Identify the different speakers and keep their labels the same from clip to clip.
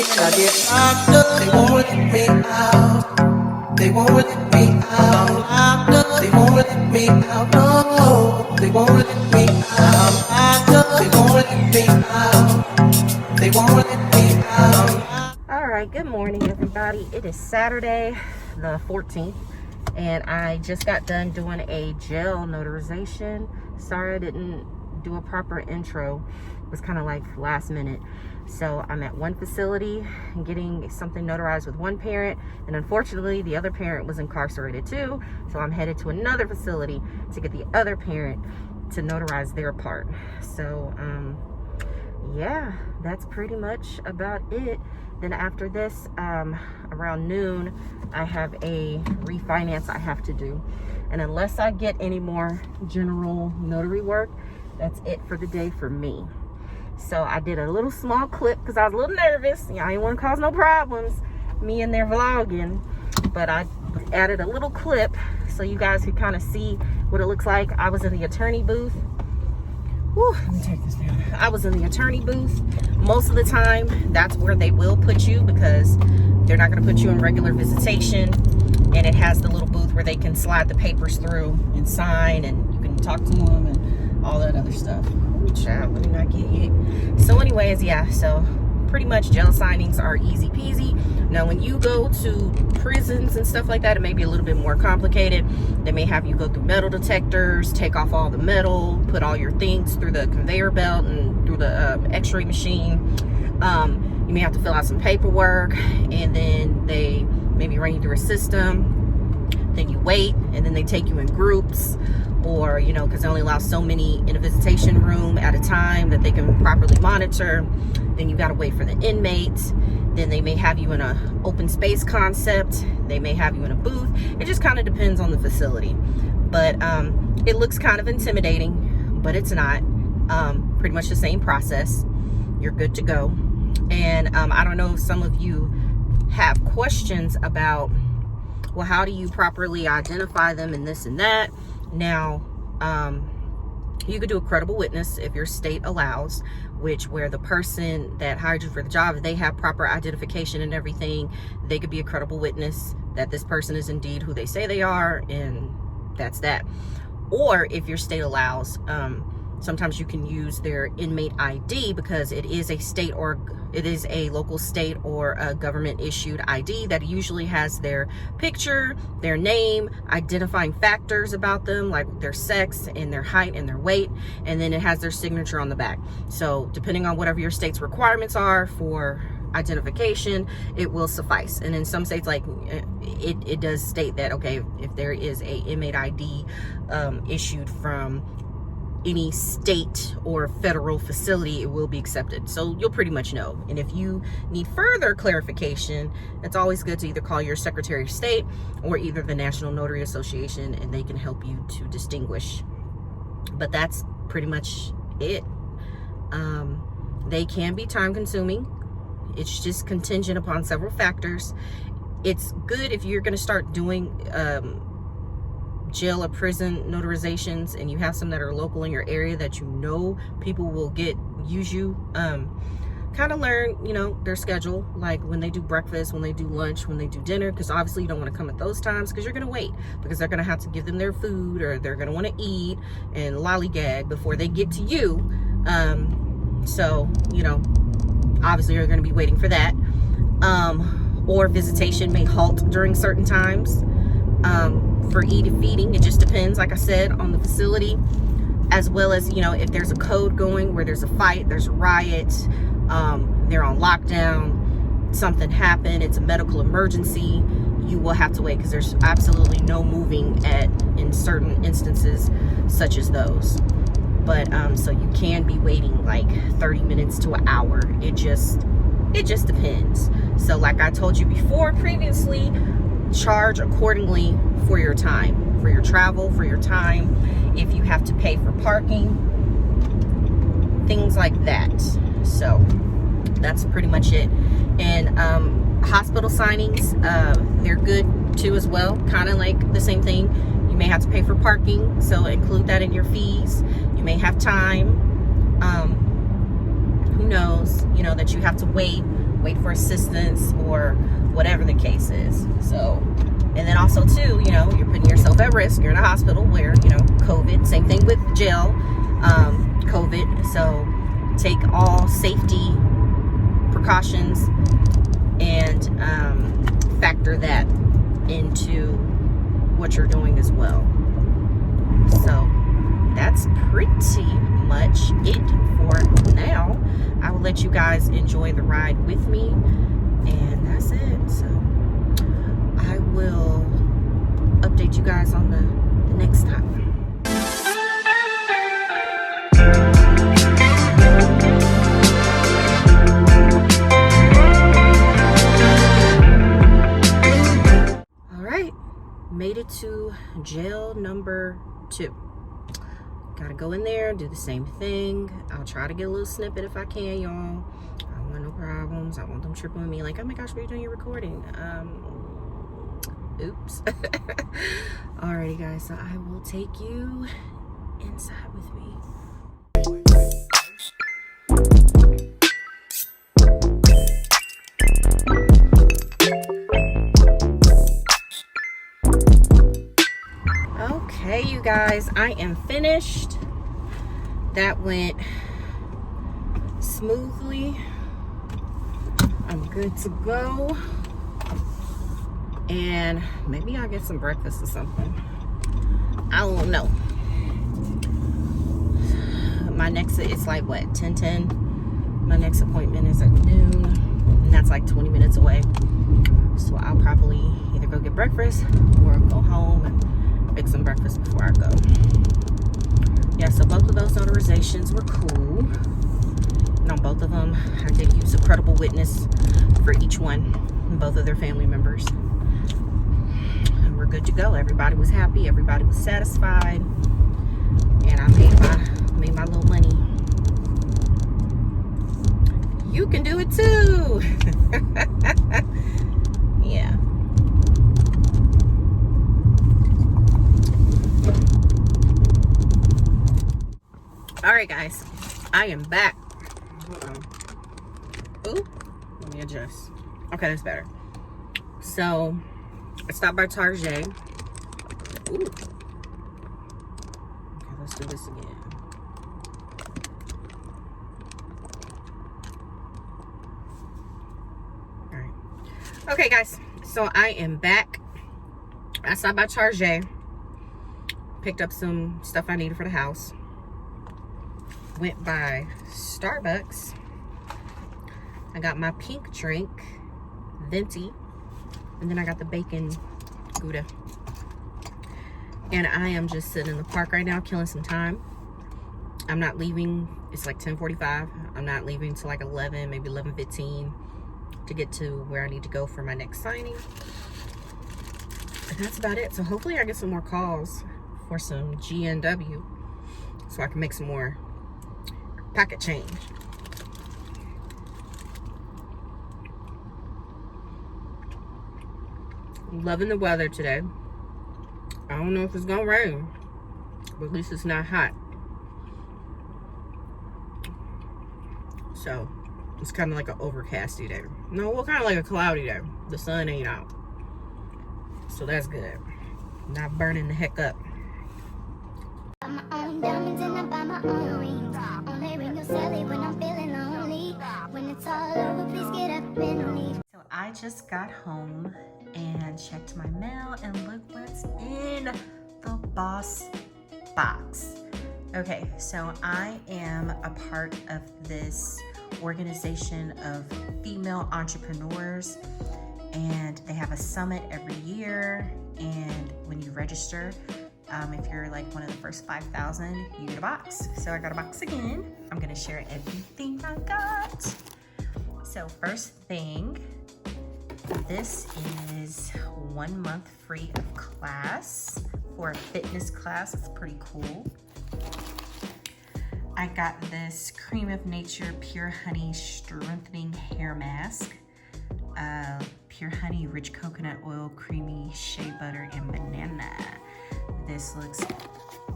Speaker 1: I get locked up, they won't let me out. They won't let me out. I'm locked up, they won't let me out. No, they won't let me out. I'm locked up, they won't let me out. They won't let me out.
Speaker 2: All right, good morning, everybody. It is Saturday, the 14th, and I just got done doing a jail notarization. Sorry I didn't do a proper intro. It was kind of like last minute. So I'm at one facility and getting something notarized with one parent, and unfortunately the other parent was incarcerated too. So I'm headed to another facility to get the other parent to notarize their part. So yeah, that's pretty much about it. Then after this, around noon, I have a refinance I have to do. And unless I get any more general notary work, that's it for the day for me. So I did a little small clip because I was a little nervous. I didn't want to cause no problems, me and their vlogging. But I added a little clip so you guys could kind of see what it looks like. I was in the attorney booth. Whew, let me take this down. I was in the attorney booth. Most of the time, that's where they will put you because they're not going to put you in regular visitation. And it has the little booth where they can slide the papers through and sign, and you can talk to them and all that other stuff. Child, let me not get hit. So anyways, yeah, so pretty much jail signings are easy peasy. Now when you go to prisons and stuff like that, it may be a little bit more complicated. They may have you go through metal detectors, take off all the metal, put all your things through the conveyor belt and through the x-ray machine. You may have to fill out some paperwork, and then they maybe run you through a system. Then you wait, and then they take you in groups, or because they only allow so many in a visitation room at a time that they can properly monitor. Then you got to wait for the inmates. Then they may have you in a open space concept. They may have you in a booth. It just kind of depends on the facility, but it looks kind of intimidating, but it's not. Pretty much the same process. You're good to go. And I don't know if some of you have questions about, well, how do you properly identify them and this and that? Now, you could do a credible witness if your state allows, where the person that hired you for the job, if they have proper identification and everything, they could be a credible witness that this person is indeed who they say they are, and that's that. Or if your state allows, sometimes you can use their inmate ID because it is a state or it is a local state or a government issued ID that usually has their picture, their name, identifying factors about them like their sex and their height and their weight, and then it has their signature on the back. So depending on whatever your state's requirements are for identification, it will suffice. And in some states, like it does state that, okay, if there is a inmate ID issued from any state or federal facility, it will be accepted. So you'll pretty much know. And if you need further clarification, it's always good to either call your Secretary of State or either the National Notary Association, and they can help you to distinguish. But that's pretty much it. They can be time consuming. It's just contingent upon several factors. It's good if you're going to start doing jail or prison notarizations, and you have some that are local in your area that people will use you, kind of learn their schedule, like when they do breakfast, when they do lunch, when they do dinner, because obviously you don't want to come at those times because you're going to wait, because they're going to have to give them their food, or they're going to want to eat and lollygag before they get to you. So obviously you're going to be waiting for that, or visitation may halt during certain times. For feeding, it just depends, like I said, on the facility, as well as if there's a code going where there's a fight, there's a riot, they're on lockdown, something happened, it's a medical emergency, you will have to wait, because there's absolutely no moving in certain instances such as those. But so you can be waiting like 30 minutes to an hour. It just depends. So like I told you before previously, charge accordingly for your time, for your travel, for your time. If you have to pay for parking, things like that. So that's pretty much it. And hospital signings, they're good too as well, kind of like the same thing. You may have to pay for parking, so include that in your fees. You may have time, who knows, that you have to wait wait for assistance or whatever the case is. So, and then also too, you know, you're putting yourself at risk. You're in a hospital where, you know, COVID, same thing with jail, COVID. So take all safety precautions and factor that into what you're doing as well. So that's pretty much it for now. I will let you guys enjoy the ride with me, and that's it. So I will update you guys on the next time. All right, made it to jail number 2. Gotta go in there, do the same thing. I'll try to get a little snippet if I can, y'all. I don't want no problems. I want them tripping with me like, oh my gosh, what are you doing? You're recording. Oops. Alrighty, guys, so I will take you inside with me. Okay, you guys, I am finished. That went smoothly. I'm good to go. And maybe I'll get some breakfast or something. I don't know. My next, it's like what, 10:10? My next appointment is at noon, and that's like 20 minutes away. So I'll probably either go get breakfast or go home and fix some breakfast before I go. Yeah, so both of those notarizations were cool. And on both of them, I did use a credible witness for each one, both of their family members. And we're good to go. Everybody was happy. Everybody was satisfied. And I made my little money. You can do it too. Yeah. All right, guys, I am back. Ooh, let me adjust. Okay, that's better. So I stopped by Target. Ooh. Okay, let's do this again. All right. Okay, guys, so I am back. I stopped by Target, picked up some stuff I needed for the house. Went by Starbucks. I got my pink drink, venti, and then I got the bacon Gouda. And I am just sitting in the park right now, killing some time. I'm not leaving. It's like 10:45. I'm not leaving till like 11, maybe 11:15 to get to where I need to go for my next signing. And that's about it. So hopefully I get some more calls for some GNW so I can make some more pocket change. Loving the weather today. I don't know if it's gonna rain, but at least it's not hot. So it's kind of like an overcasty day. No, well, kind of like a cloudy day. The sun ain't out, so that's good. Not burning the heck up. So I just got home and checked my mail, and look what's in the boss box. Okay, so I am a part of this organization of female entrepreneurs, and they have a summit every year, and when you register, if you're like one of the first 5,000, you get a box. So I got a box again. I'm gonna share everything I got. So first thing, this is 1 month free of class for a fitness class. It's pretty cool. I got this Cream of Nature Pure Honey Strengthening Hair Mask. Pure Honey, Rich Coconut Oil, Creamy Shea Butter, and Banana. This looks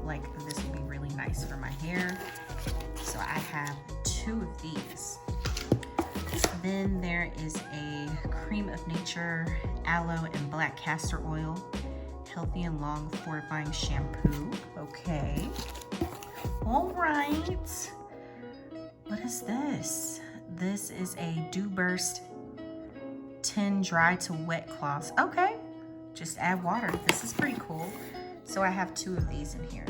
Speaker 2: like this will be really nice for my hair. So I have 2 of these. Then there is a Cream of Nature Aloe and Black Castor Oil Healthy and Long Fortifying Shampoo. Okay. All right. What is this? This is a Dew Burst 10 dry to wet cloths. Okay. Just add water. This is pretty cool. So I have 2 of these in here.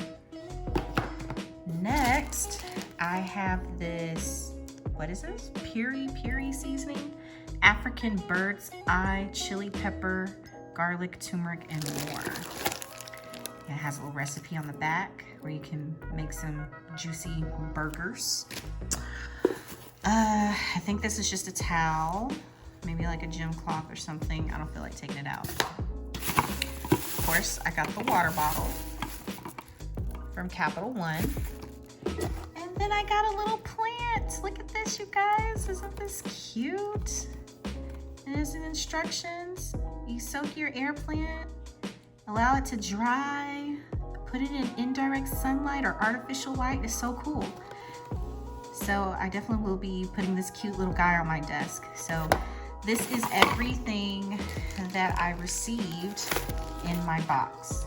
Speaker 2: Next, I have this, what is this? Piri seasoning. African Bird's Eye Chili Pepper, Garlic, Turmeric, and more. It has a little recipe on the back where you can make some juicy burgers. I think this is just a towel, maybe like a gym cloth or something. I don't feel like taking it out. Of course, I got the water bottle from Capital One. And then I got a little plant. Look at this, you guys. Isn't this cute? And there's the instructions. You soak your air plant, allow it to dry, put it in indirect sunlight or artificial light. It's so cool. So I definitely will be putting this cute little guy on my desk. So this is everything that I received in my box.